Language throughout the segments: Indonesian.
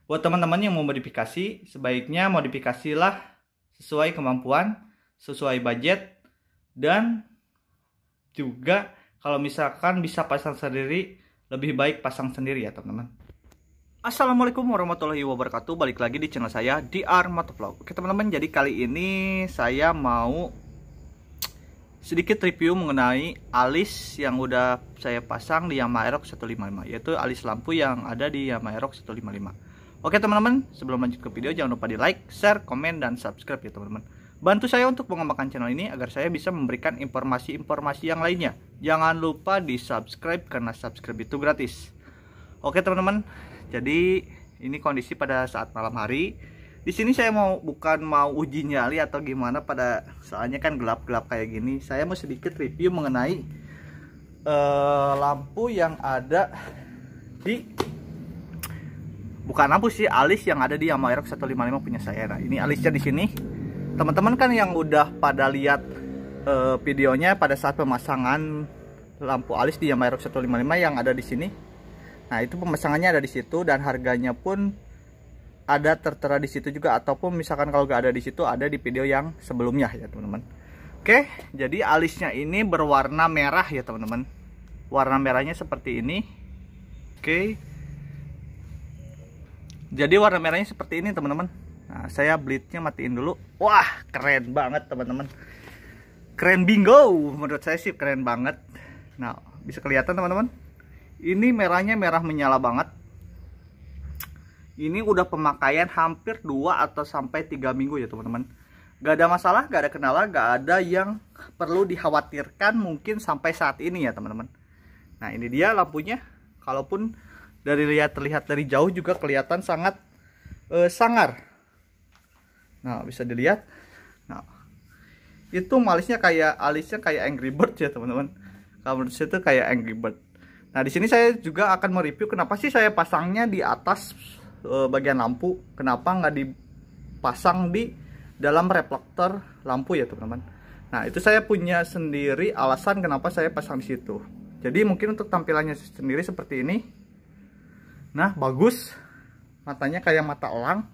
Buat teman-teman yang mau modifikasi, sebaiknya modifikasilah sesuai kemampuan, sesuai budget, dan juga kalau misalkan bisa pasang sendiri, lebih baik pasang sendiri ya teman-teman. Assalamualaikum warahmatullahi wabarakatuh. Balik lagi di channel saya DR Motovlog. Oke teman-teman, jadi kali ini saya mau sedikit review mengenai alis yang udah saya pasang di Yamaha Aerox 155, yaitu alis lampu yang ada di Yamaha Aerox 155. Oke teman-teman, sebelum lanjut ke video jangan lupa di like, share, komen, dan subscribe ya teman-teman. Bantu saya untuk mengembangkan channel ini agar saya bisa memberikan informasi-informasi yang lainnya. Jangan lupa di subscribe karena subscribe itu gratis. Oke teman-teman, jadi ini kondisi pada saat malam hari. Di sini saya bukan mau uji nyali atau gimana, soalnya kan gelap-gelap kayak gini. Saya mau sedikit review mengenai lampu yang ada di, bukan lampu sih, alis yang ada di Yamaha Aerox 155 punya saya. Nah, ini alisnya di sini. Teman-teman kan yang udah pada lihat videonya pada saat pemasangan lampu alis di Yamaha Aerox 155 yang ada di sini. Nah, itu pemasangannya ada di situ dan harganya pun ada tertera di situ juga, ataupun misalkan kalau nggak ada di situ ada di video yang sebelumnya ya teman-teman. Oke, jadi alisnya ini berwarna merah ya teman-teman. Warna merahnya seperti ini. Oke. Jadi warna merahnya seperti ini teman-teman. Nah, saya bleednya matiin dulu. Wah, keren banget teman-teman. Keren bingo, menurut saya sih keren banget. Nah, bisa kelihatan teman-teman. Ini merahnya merah menyala banget. Ini udah pemakaian hampir 2 atau sampai 3 minggu ya teman-teman. Gak ada masalah, gak ada kendala, gak ada yang perlu dikhawatirkan mungkin sampai saat ini ya teman-teman. Nah, ini dia lampunya. Kalaupun terlihat dari jauh juga kelihatan sangat sangar. Nah, bisa dilihat. Nah, itu alisnya kayak Angry Bird ya teman-teman. Kalau menurut saya itu kayak Angry Bird. Nah, di sini saya juga akan mereview kenapa sih saya pasangnya di atas bagian lampu, kenapa nggak dipasang di dalam reflektor lampu ya teman-teman. Nah, itu saya punya sendiri alasan kenapa saya pasang di situ. Jadi mungkin untuk tampilannya sendiri seperti ini. Nah, bagus, matanya kayak mata elang,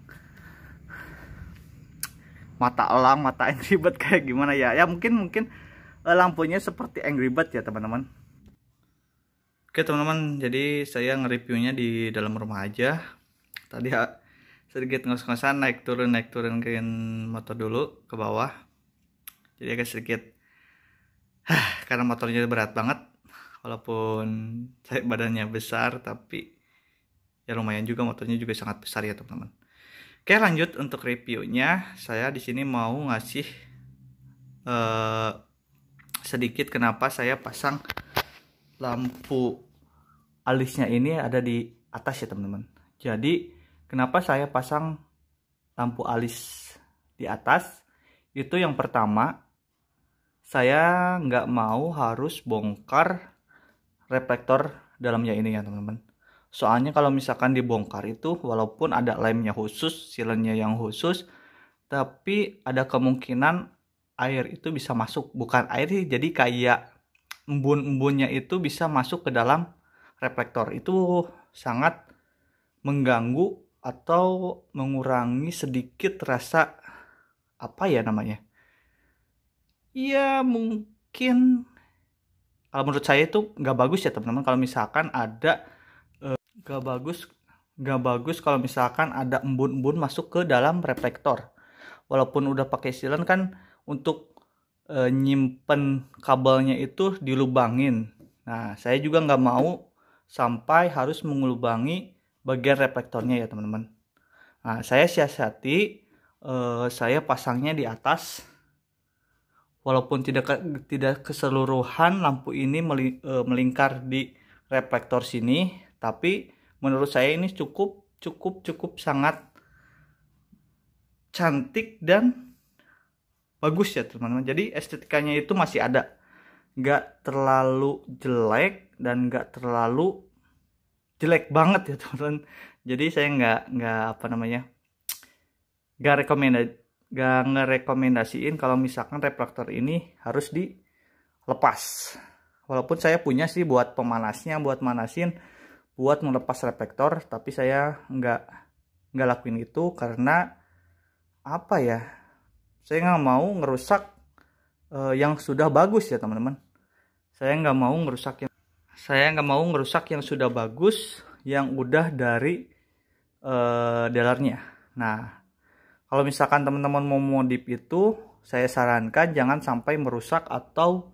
mata Angry Bird kayak gimana ya? Ya mungkin lampunya seperti Angry Bird ya teman-teman. Oke teman-teman, jadi saya nge-reviewnya di dalam rumah aja. Tadi sedikit ngos-ngosan naik turun ke motor dulu ke bawah. Jadi agak sedikit karena motornya berat banget. Walaupun saya badannya besar, tapi ya lumayan juga, motornya juga sangat besar ya teman-teman. Oke, lanjut untuk reviewnya. Saya di sini mau ngasih sedikit kenapa saya pasang lampu alisnya ini ada di atas ya teman-teman. Jadi kenapa saya pasang lampu alis di atas? Itu yang pertama, saya nggak mau harus bongkar reflektor dalamnya ini ya teman-teman. Soalnya kalau misalkan dibongkar itu, walaupun ada lemnya khusus, silennya yang khusus, tapi ada kemungkinan air itu bisa masuk. Bukan air sih, jadi kayak embun-embunnya itu bisa masuk ke dalam reflektor. Itu sangat mengganggu atau mengurangi sedikit rasa, apa ya namanya, ya mungkin kalau menurut saya itu nggak bagus ya teman-teman. Kalau misalkan ada nggak bagus kalau misalkan ada embun-embun masuk ke dalam reflektor. Walaupun udah pakai silen kan, untuk nyimpen kabelnya itu dilubangin. Nah, saya juga nggak mau sampai harus mengelubangi bagian reflektornya ya teman-teman. Nah, saya siasati, saya pasangnya di atas. Walaupun tidak keseluruhan lampu ini melingkar di reflektor sini, tapi menurut saya ini cukup sangat cantik dan bagus ya teman-teman. Jadi estetikanya itu masih ada, nggak terlalu jelek dan nggak terlalu jelek banget ya teman-teman. Jadi saya nggak apa namanya, nggak ngerekomendasiin kalau misalkan reflektor ini harus dilepas. Walaupun saya punya sih buat pemanasnya, buat manasin, buat melepas reflektor, tapi saya nggak nggak lakuin itu karena apa ya, saya nggak mau ngerusak yang sudah bagus ya teman-teman. Saya nggak mau ngerusak yang sudah bagus, yang udah dari dealernya. Nah, kalau misalkan teman-teman mau modif itu, saya sarankan jangan sampai merusak atau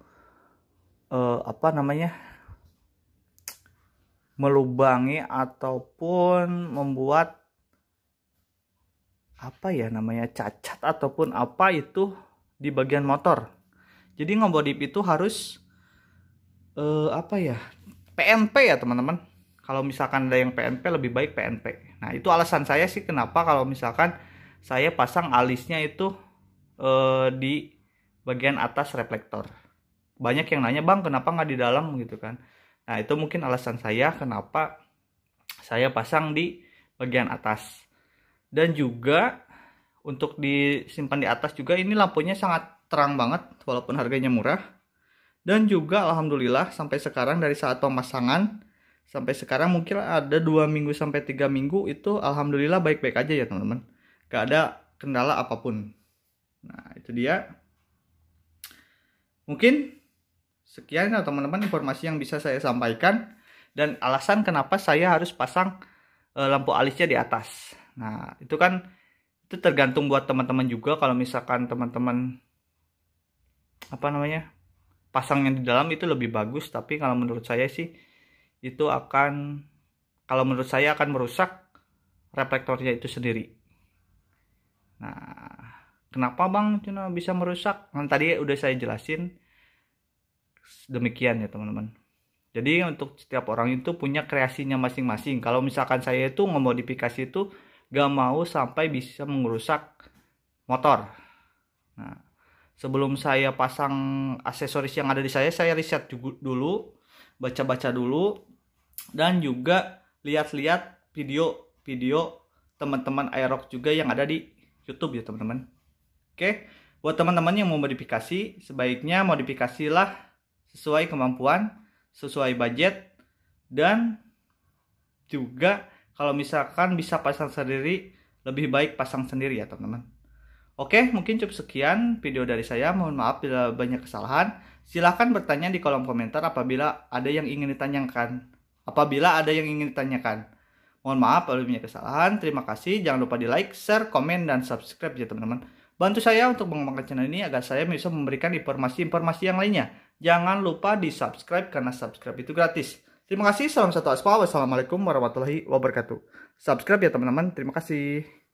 melubangi ataupun membuat cacat ataupun apa itu di bagian motor. Jadi ngemodif itu harus PNP ya teman-teman. Kalau misalkan ada yang PNP, lebih baik PNP. Nah, itu alasan saya sih kenapa kalau misalkan saya pasang alisnya itu di bagian atas reflektor. Banyak yang nanya, bang kenapa nggak di dalam gitu kan. Nah, itu mungkin alasan saya kenapa saya pasang di bagian atas. Dan juga untuk disimpan di atas juga, ini lampunya sangat terang banget walaupun harganya murah. Dan juga alhamdulillah sampai sekarang dari saat pemasangan sampai sekarang mungkin ada 2 minggu sampai 3 minggu itu alhamdulillah baik-baik aja ya teman-teman. Gak ada kendala apapun. Nah, itu dia. Mungkin sekian ya teman-teman informasi yang bisa saya sampaikan dan alasan kenapa saya harus pasang lampu alisnya di atas. Nah, itu tergantung buat teman-teman juga. Kalau misalkan teman-teman pasangnya di dalam itu lebih bagus, tapi kalau menurut saya sih itu akan merusak reflektornya itu sendiri. Nah, kenapa bang cina bisa merusak? Nah, tadi udah saya jelasin demikian ya teman-teman. Jadi untuk setiap orang itu punya kreasinya masing-masing. Kalau misalkan saya itu ngemodifikasi itu gak mau sampai bisa merusak motor. Nah, sebelum saya pasang aksesoris yang ada di saya riset dulu, baca-baca dulu, dan juga lihat-lihat video teman-teman Aerox juga yang ada di YouTube ya teman-teman. Oke, buat teman-teman yang mau modifikasi, sebaiknya modifikasilah sesuai kemampuan, sesuai budget, dan juga kalau misalkan bisa pasang sendiri, lebih baik pasang sendiri ya teman-teman. Oke, mungkin cukup sekian video dari saya. Mohon maaf bila banyak kesalahan. Silahkan bertanya di kolom komentar apabila ada yang ingin ditanyakan. Mohon maaf kalau banyak kesalahan. Terima kasih. Jangan lupa di like, share, komen, dan subscribe ya teman-teman. Bantu saya untuk mengembangkan channel ini agar saya bisa memberikan informasi-informasi yang lainnya. Jangan lupa di subscribe karena subscribe itu gratis. Terima kasih. Salam satu aspal. Wassalamualaikum warahmatullahi wabarakatuh. Subscribe ya teman-teman. Terima kasih.